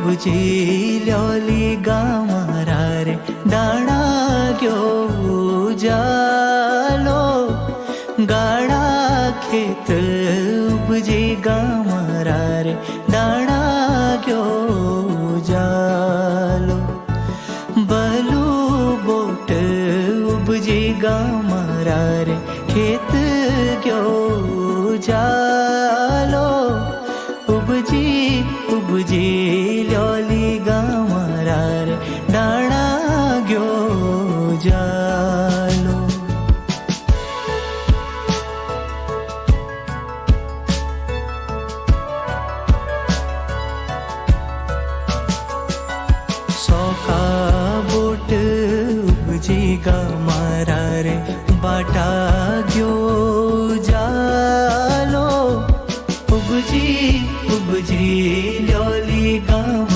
उपजी ल्योली गामारा रे दाणा गयो जालो गाड़ा खेत उपजी गामारा रे दाणा गयो जालो बलू बोट उपजी गामारा रे खेत गयो जालो उपजी उपजी ल्योली गामारा रे दाणा गयो जालो सौका बोट उपजी गामारा रे बाटा गयो